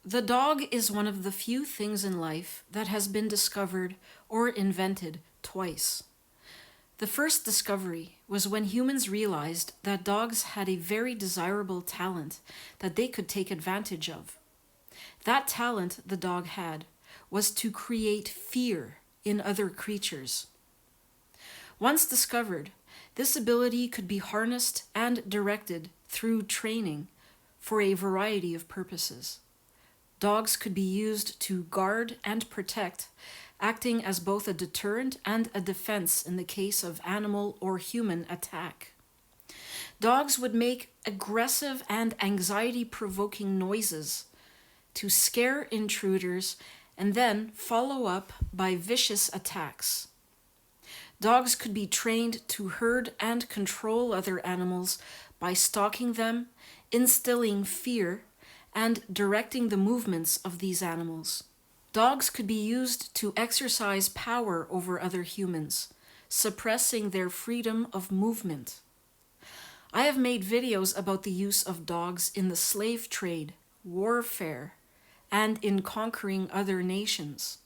The dog is one of the few things in life that has been discovered or invented twice. The first discovery was when humans realized that dogs had a very desirable talent that they could take advantage of. That talent the dog had was to create fear in other creatures. Once discovered, this ability could be harnessed and directed through training for a variety of purposes. Dogs could be used to guard and protect, acting as both a deterrent and a defense in the case of animal or human attack. Dogs would make aggressive and anxiety-provoking noises to scare intruders and then follow up by vicious attacks. Dogs could be trained to herd and control other animals by stalking them, instilling fear, and directing the movements of these animals. Dogs could be used to exercise power over other humans, suppressing their freedom of movement. I have made videos about the use of dogs in the slave trade, warfare, and in conquering other nations.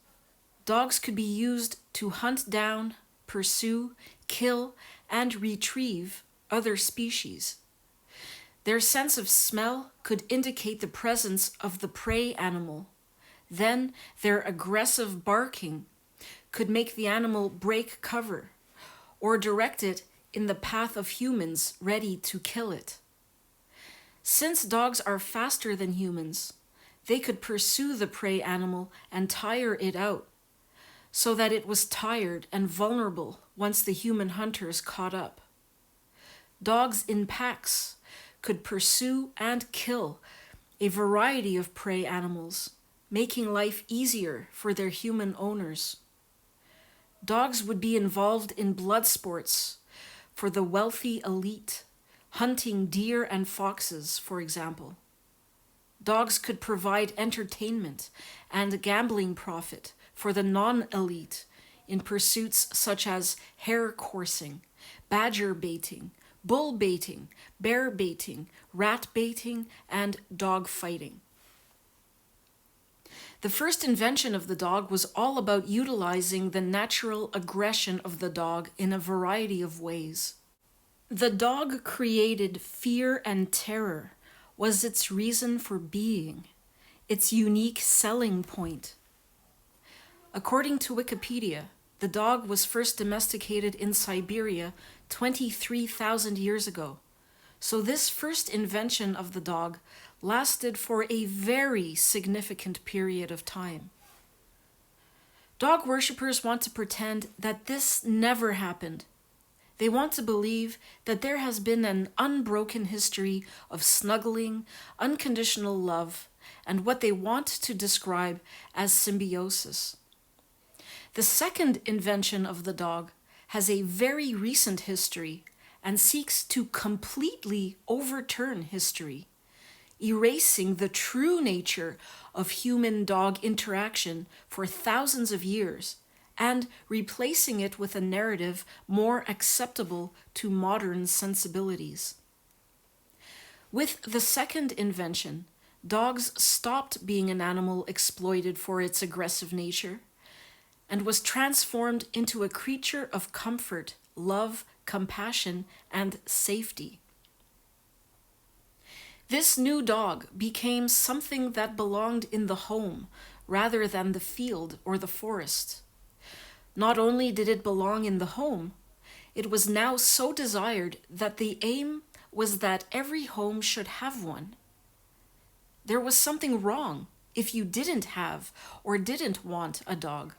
Dogs could be used to hunt down, pursue, kill, and retrieve other species. Their sense of smell could indicate the presence of the prey animal. Then their aggressive barking could make the animal break cover or direct it in the path of humans ready to kill it. Since dogs are faster than humans, they could pursue the prey animal and tire it out so that it was tired and vulnerable once the human hunters caught up. Dogs in packs could pursue and kill a variety of prey animals, making life easier for their human owners. Dogs would be involved in blood sports for the wealthy elite, hunting deer and foxes, for example. Dogs could provide entertainment and gambling profit for the non-elite in pursuits such as hare coursing, badger baiting, bull baiting, bear baiting, rat baiting, and dog fighting. The first invention of the dog was all about utilizing the natural aggression of the dog in a variety of ways. The dog created fear and terror was its reason for being, its unique selling point. According to Wikipedia, the dog was first domesticated in Siberia 23,000 years ago. So this first invention of the dog lasted for a very significant period of time. Dog worshippers want to pretend that this never happened. They want to believe that there has been an unbroken history of snuggling, unconditional love, and what they want to describe as symbiosis. The second invention of the dog has a very recent history and seeks to completely overturn history, erasing the true nature of human-dog interaction for thousands of years and replacing it with a narrative more acceptable to modern sensibilities. With the second invention, dogs stopped being an animal exploited for its aggressive nature and was transformed into a creature of comfort, love, compassion, and safety. This new dog became something that belonged in the home rather than the field or the forest. Not only did it belong in the home, it was now so desired that the aim was that every home should have one. There was something wrong if you didn't have or didn't want a dog.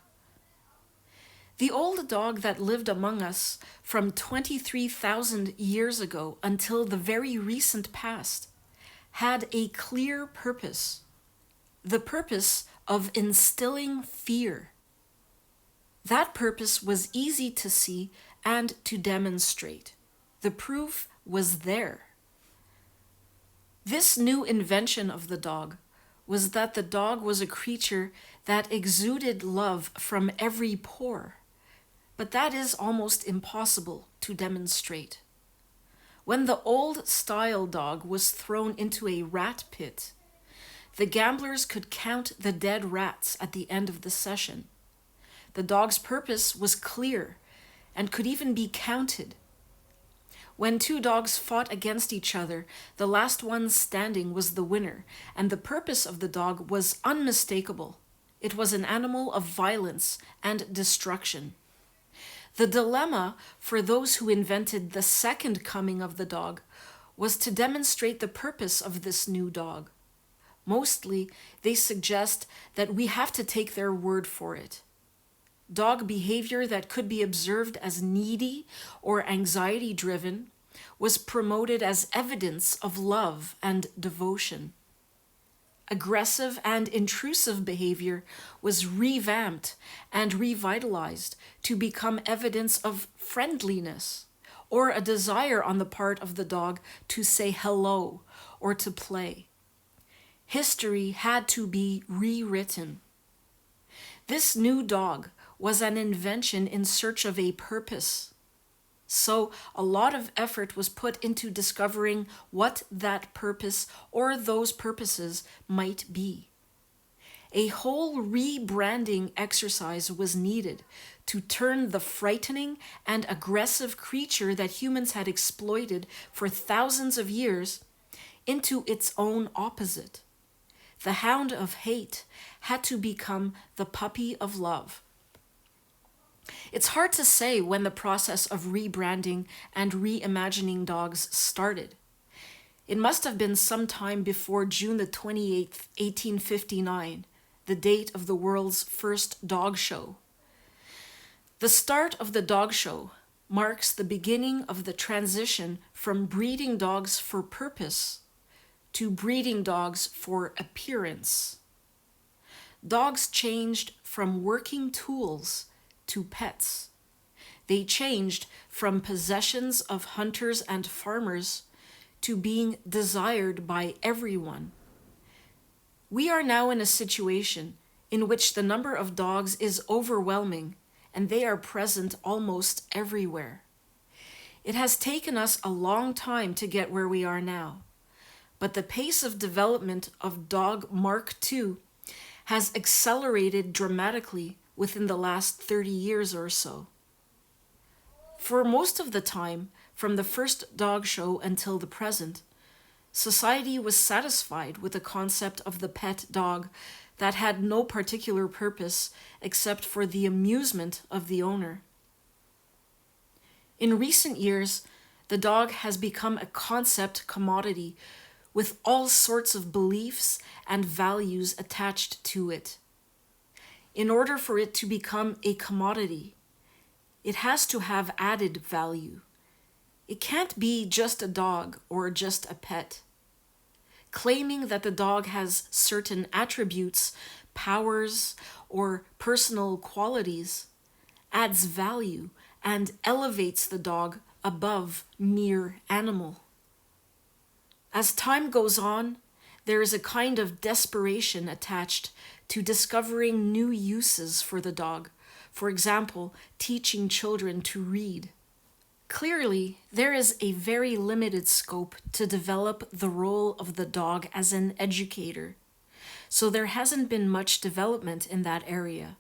The old dog that lived among us from 23,000 years ago until the very recent past had a clear purpose, the purpose of instilling fear. That purpose was easy to see and to demonstrate. The proof was there. This new invention of the dog was that the dog was a creature that exuded love from every pore. But that is almost impossible to demonstrate. When the old-style dog was thrown into a rat pit, The gamblers could count the dead rats at the end of the session. The dog's purpose was clear and could even be counted. When two dogs fought against each other, the last one standing was the winner, and the purpose of the dog was unmistakable. It was an animal of violence and destruction. The dilemma for those who invented the second coming of the dog was to demonstrate the purpose of this new dog. Mostly, they suggest that we have to take their word for it. Dog behavior that could be observed as needy or anxiety-driven was promoted as evidence of love and devotion. Aggressive and intrusive behavior was revamped and revitalized to become evidence of friendliness or a desire on the part of the dog to say hello or to play. History had to be rewritten. This new dog was an invention in search of a purpose. So a lot of effort was put into discovering what that purpose or those purposes might be. A whole rebranding exercise was needed to turn the frightening and aggressive creature that humans had exploited for thousands of years into its own opposite. The hound of hate had to become the puppy of love. It's hard to say when the process of rebranding and reimagining dogs started. It must have been sometime before June the 28th, 1859, the date of the world's first dog show. The start of the dog show marks the beginning of the transition from breeding dogs for purpose to breeding dogs for appearance. Dogs changed from working tools to pets. They changed from possessions of hunters and farmers to being desired by everyone. We are now in a situation in which the number of dogs is overwhelming and they are present almost everywhere. It has taken us a long time to get where we are now, but the pace of development of dog Mark II has accelerated dramatically within the last 30 years or so. For most of the time, from the first dog show until the present, society was satisfied with the concept of the pet dog that had no particular purpose except for the amusement of the owner. In recent years, the dog has become a concept commodity with all sorts of beliefs and values attached to it. In order for it to become a commodity, it has to have added value. It can't be just a dog or just a pet. Claiming that the dog has certain attributes, powers, or personal qualities adds value and elevates the dog above mere animal. As time goes on, there is a kind of desperation attached to discovering new uses for the dog, for example, teaching children to read. Clearly, there is a very limited scope to develop the role of the dog as an educator, so there hasn't been much development in that area,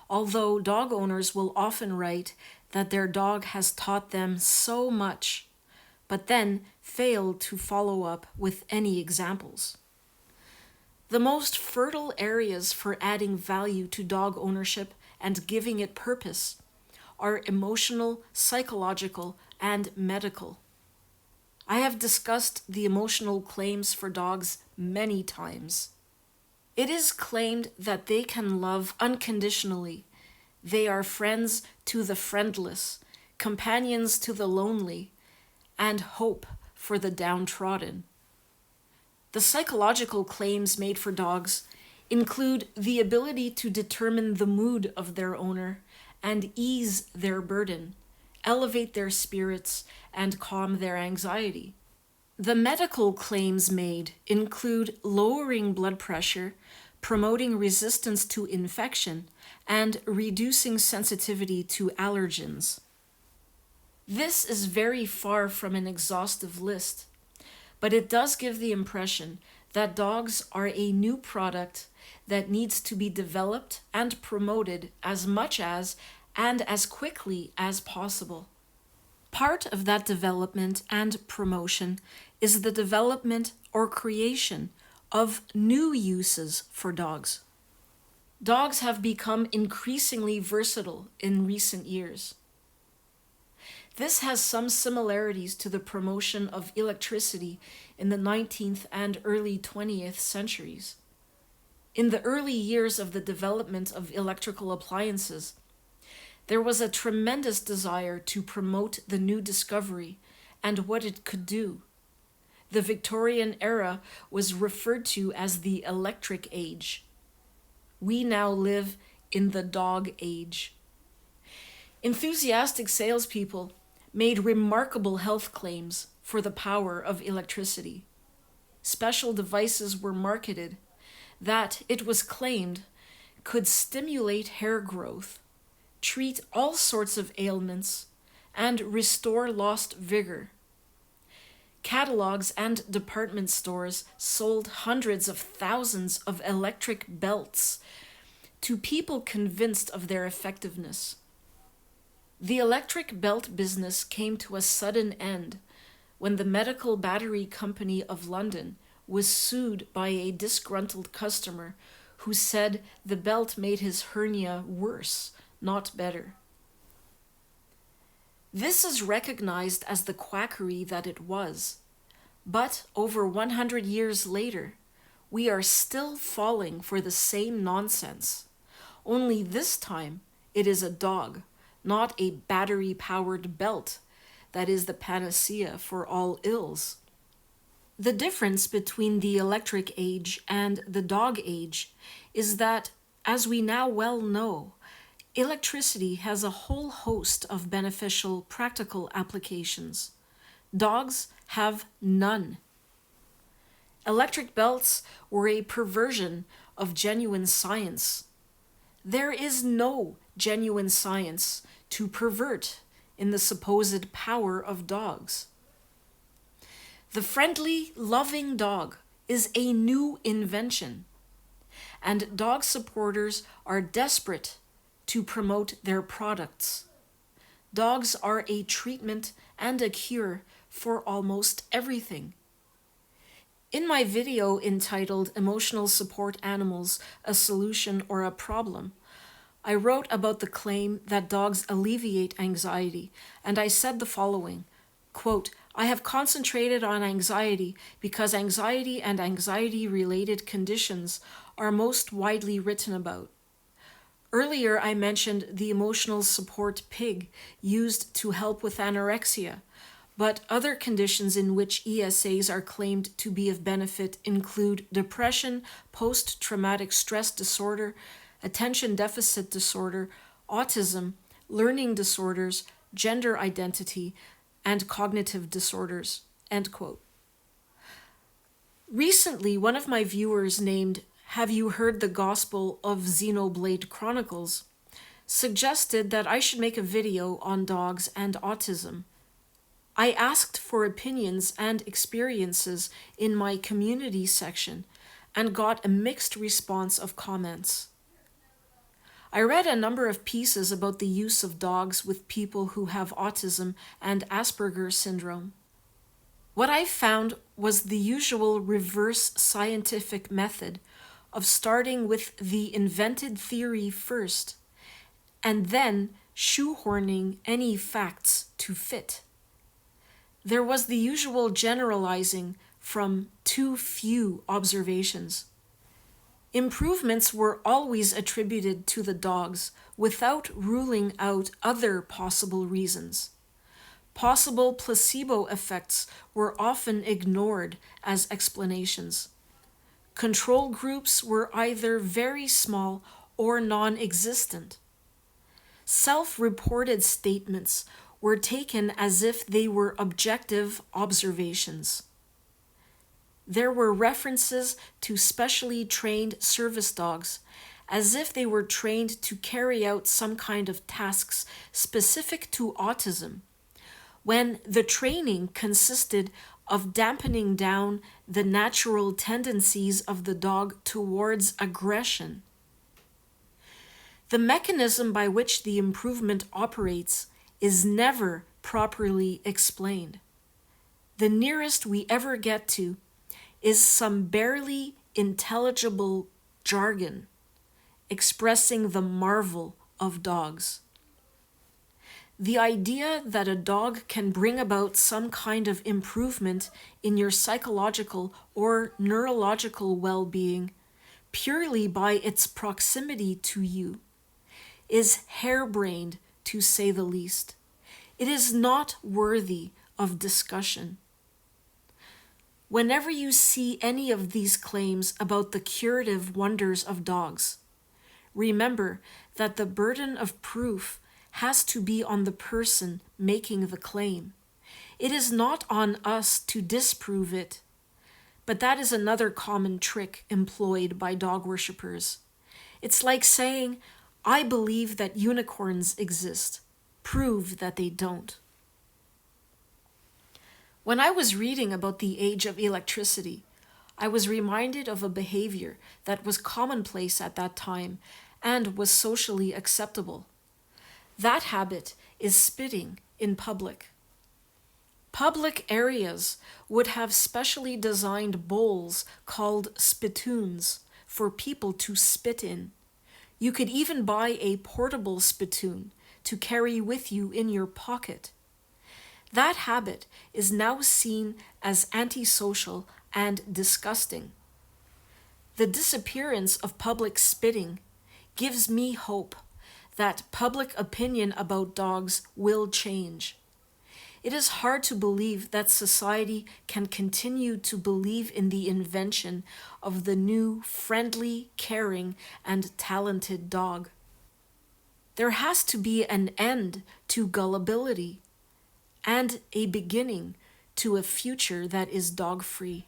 although dog owners will often write that their dog has taught them so much, but then fail to follow up with any examples. The most fertile areas for adding value to dog ownership and giving it purpose are emotional, psychological, and medical. I have discussed the emotional claims for dogs many times. It is claimed that they can love unconditionally. They are friends to the friendless, companions to the lonely, and hope for the downtrodden. The psychological claims made for dogs include the ability to determine the mood of their owner and ease their burden, elevate their spirits, and calm their anxiety. The medical claims made include lowering blood pressure, promoting resistance to infection, and reducing sensitivity to allergens. This is very far from an exhaustive list, but it does give the impression that dogs are a new product that needs to be developed and promoted as much as and as quickly as possible. Part of that development and promotion is the development or creation of new uses for dogs. Dogs have become increasingly versatile in recent years. This has some similarities to the promotion of electricity in the 19th and early 20th centuries. In the early years of the development of electrical appliances, there was a tremendous desire to promote the new discovery and what it could do. The Victorian era was referred to as the electric age. We now live in the dog age. Enthusiastic salespeople made remarkable health claims for the power of electricity. Special devices were marketed that, it was claimed, could stimulate hair growth, treat all sorts of ailments, and restore lost vigor. Catalogues and department stores sold hundreds of thousands of electric belts to people convinced of their effectiveness. The electric belt business came to a sudden end when the Medical Battery Company of London was sued by a disgruntled customer who said the belt made his hernia worse, not better. This is recognized as the quackery that it was, but over 100 years later, we are still falling for the same nonsense, only this time it is a dog, not a battery-powered belt, that is the panacea for all ills. The difference between the electric age and the dog age is that, as we now well know, electricity has a whole host of beneficial practical applications. Dogs have none. Electric belts were a perversion of genuine science. There is no genuine science to pervert in the supposed power of dogs. The friendly, loving dog is a new invention, and dog supporters are desperate to promote their products. Dogs are a treatment and a cure for almost everything. In my video entitled Emotional Support Animals, a Solution or a Problem, I wrote about the claim that dogs alleviate anxiety, and I said the following, quote, "I have concentrated on anxiety because anxiety and anxiety-related conditions are most widely written about. Earlier, I mentioned the emotional support pig used to help with anorexia, but other conditions in which ESAs are claimed to be of benefit include depression, post-traumatic stress disorder, attention deficit disorder, autism, learning disorders, gender identity, and cognitive disorders." End quote. Recently, one of my viewers named "Have You Heard the Gospel of Xenoblade Chronicles?" suggested that I should make a video on dogs and autism. I asked for opinions and experiences in my community section and got a mixed response of comments. I read a number of pieces about the use of dogs with people who have autism and Asperger's syndrome. What I found was the usual reverse scientific method of starting with the invented theory first and then shoehorning any facts to fit. There was the usual generalizing from too few observations. Improvements were always attributed to the dogs without ruling out other possible reasons. Possible placebo effects were often ignored as explanations. Control groups were either very small or non-existent. Self-reported statements were taken as if they were objective observations. There were references to specially trained service dogs, as if they were trained to carry out some kind of tasks specific to autism, when the training consisted of dampening down the natural tendencies of the dog towards aggression. The mechanism by which the improvement operates is never properly explained. The nearest we ever get to is some barely intelligible jargon expressing the marvel of dogs. The idea that a dog can bring about some kind of improvement in your psychological or neurological well-being purely by its proximity to you is harebrained, to say the least. It is not worthy of discussion. Whenever you see any of these claims about the curative wonders of dogs, remember that the burden of proof has to be on the person making the claim. It is not on us to disprove it. But that is another common trick employed by dog worshippers. It's like saying, I believe that unicorns exist. Prove that they don't. When I was reading about the age of electricity, I was reminded of a behavior that was commonplace at that time and was socially acceptable. That habit is spitting in public. Public areas would have specially designed bowls called spittoons for people to spit in. You could even buy a portable spittoon to carry with you in your pocket. That habit is now seen as antisocial and disgusting. The disappearance of public spitting gives me hope that public opinion about dogs will change. It is hard to believe that society can continue to believe in the invention of the new, friendly, caring, and talented dog. There has to be an end to gullibility and a beginning to a future that is dog-free.